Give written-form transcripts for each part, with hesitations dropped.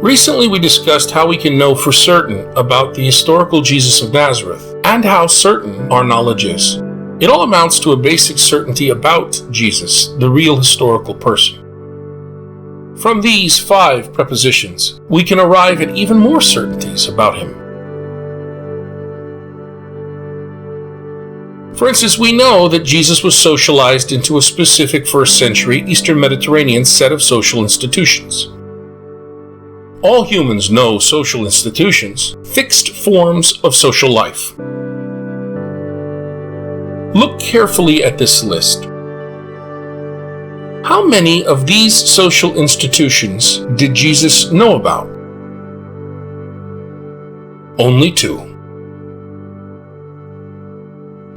Recently we discussed how we can know for certain about the historical Jesus of Nazareth, and how certain our knowledge is. It all amounts to a basic certainty about Jesus, the real historical person. From these 5 prepositions, we can arrive at even more certainties about him. For instance, we know that Jesus was socialized into a specific first century Eastern Mediterranean set of social institutions. All humans know social institutions, fixed forms of social life. Look carefully at this list. How many of these social institutions did Jesus know about? Only 2.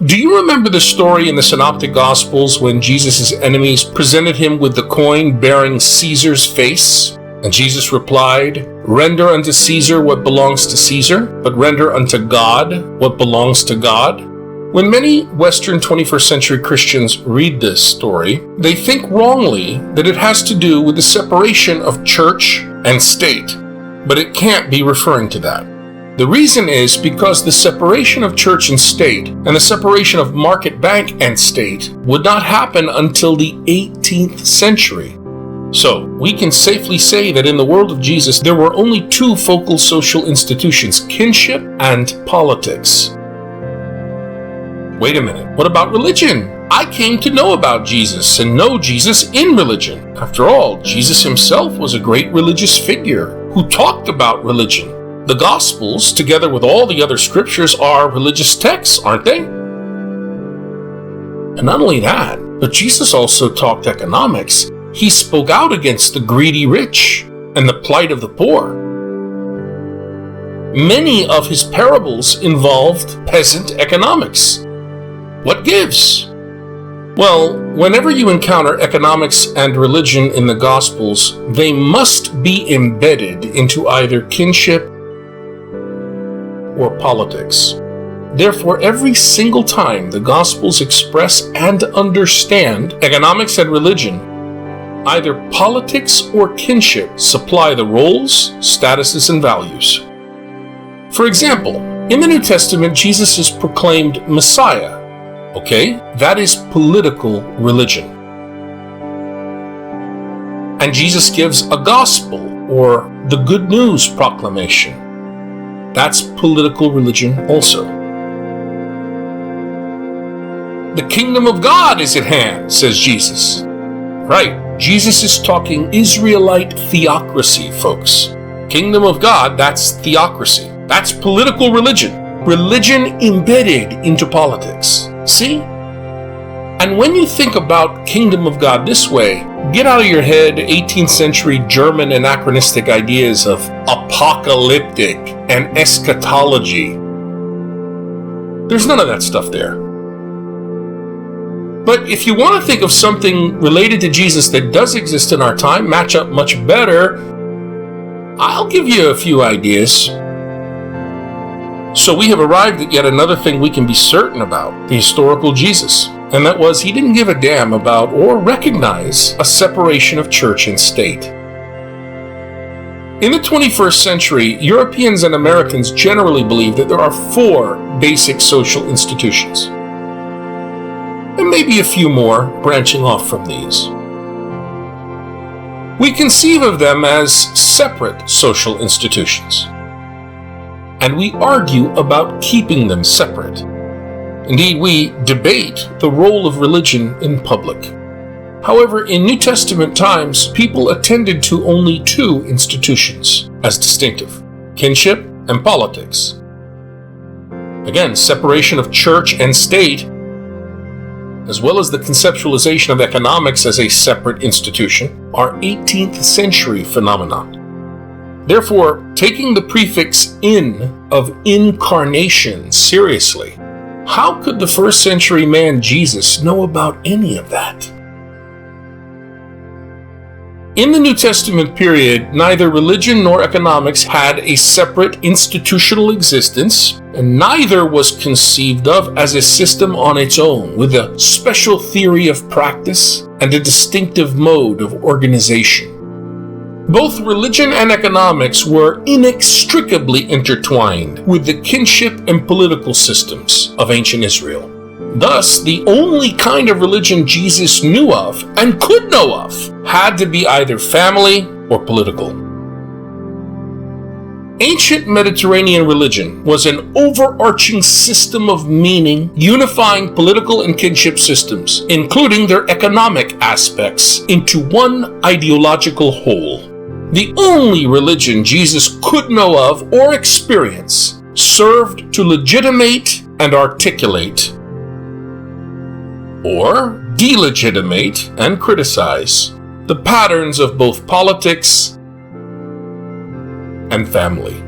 Do you remember the story in the Synoptic Gospels when Jesus' enemies presented him with the coin bearing Caesar's face? And Jesus replied, "Render unto Caesar what belongs to Caesar, but render unto God what belongs to God." When many Western 21st century Christians read this story, they think wrongly that it has to do with the separation of church and state, but it can't be referring to that. The reason is because the separation of church and state, and the separation of market, bank, and state would not happen until the 18th century. So, we can safely say that in the world of Jesus, there were only 2 focal social institutions, kinship and politics. Wait a minute, what about religion? I came to know about Jesus and know Jesus in religion. After all, Jesus himself was a great religious figure who talked about religion. The Gospels, together with all the other scriptures, are religious texts, aren't they? And not only that, but Jesus also talked economics. He spoke out against the greedy rich and the plight of the poor. Many of his parables involved peasant economics. What gives? Well, whenever you encounter economics and religion in the Gospels, they must be embedded into either kinship or politics. Therefore, every single time the Gospels express and understand economics and religion, either politics or kinship supply the roles, statuses, and values. For example, in the New Testament, Jesus is proclaimed Messiah. Okay, that is political religion. And Jesus gives a gospel, or the good news proclamation. That's political religion also. The kingdom of God is at hand, says Jesus. Right, Jesus is talking Israelite theocracy, folks. Kingdom of God, that's theocracy. That's political religion. Religion embedded into politics. See? And when you think about kingdom of God this way, get out of your head 18th century German anachronistic ideas of apocalyptic and eschatology. There's none of that stuff there. But if you want to think of something related to Jesus that does exist in our time, match up much better, I'll give you a few ideas. So we have arrived at yet another thing we can be certain about, the historical Jesus. And that was, he didn't give a damn about or recognize a separation of church and state. In the 21st century, Europeans and Americans generally believe that there are 4 basic social institutions. And maybe a few more branching off from these. We conceive of them as separate social institutions. And we argue about keeping them separate. Indeed, we debate the role of religion in public. However, in New Testament times, people attended to only 2 institutions as distinctive: kinship and politics. Again, separation of church and state, as well as the conceptualization of economics as a separate institution, are 18th century phenomena. Therefore, taking the prefix "in" of incarnation seriously, how could the first century man Jesus know about any of that? In the New Testament period, neither religion nor economics had a separate institutional existence, and neither was conceived of as a system on its own, with a special theory of practice and a distinctive mode of organization. Both religion and economics were inextricably intertwined with the kinship and political systems of ancient Israel. Thus, the only kind of religion Jesus knew of and could know of had to be either family or political. Ancient Mediterranean religion was an overarching system of meaning, unifying political and kinship systems, including their economic aspects, into one ideological whole. The only religion Jesus could know of or experience served to legitimate and articulate, or delegitimate and criticize, the patterns of both politics and family.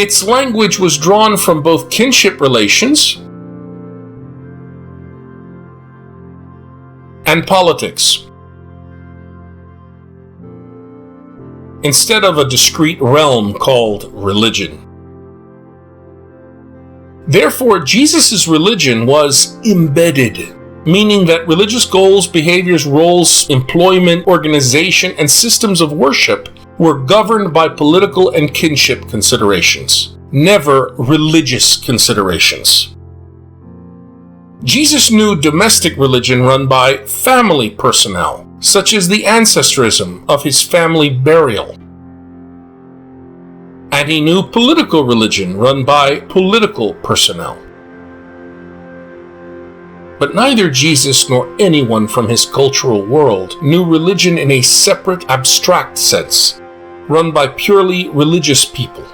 Its language was drawn from both kinship relations and politics, instead of a discrete realm called religion. Therefore, Jesus' religion was embedded, meaning that religious goals, behaviors, roles, employment, organization, and systems of worship were governed by political and kinship considerations, never religious considerations. Jesus knew domestic religion run by family personnel, such as the ancestrism of his family burial. And he knew political religion run by political personnel. But neither Jesus nor anyone from his cultural world knew religion in a separate, abstract sense, run by purely religious people.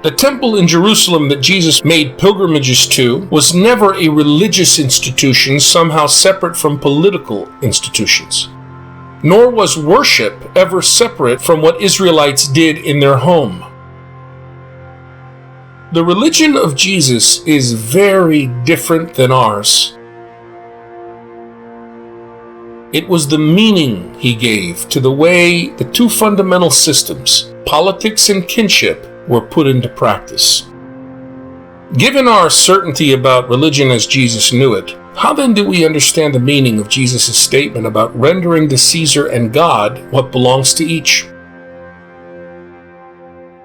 The temple in Jerusalem that Jesus made pilgrimages to was never a religious institution somehow separate from political institutions. Nor was worship ever separate from what Israelites did in their home. The religion of Jesus is very different than ours. It was the meaning he gave to the way the two fundamental systems, politics and kinship, were put into practice. Given our certainty about religion as Jesus knew it, how then do we understand the meaning of Jesus' statement about rendering to Caesar and God what belongs to each?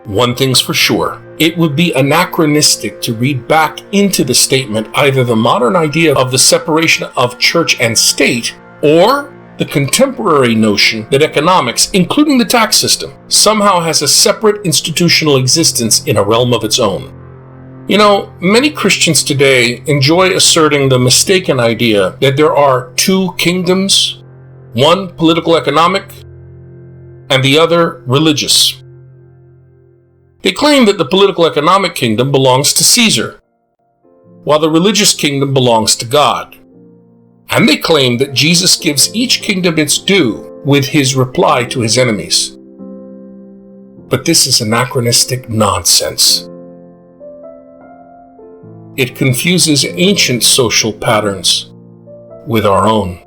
One thing's for sure, it would be anachronistic to read back into the statement either the modern idea of the separation of church and state, or the contemporary notion that economics, including the tax system, somehow has a separate institutional existence in a realm of its own. You know, many Christians today enjoy asserting the mistaken idea that there are two kingdoms, one political economic, and the other religious. They claim that the political economic kingdom belongs to Caesar, while the religious kingdom belongs to God. And they claim that Jesus gives each kingdom its due with his reply to his enemies. But this is anachronistic nonsense. It confuses ancient social patterns with our own.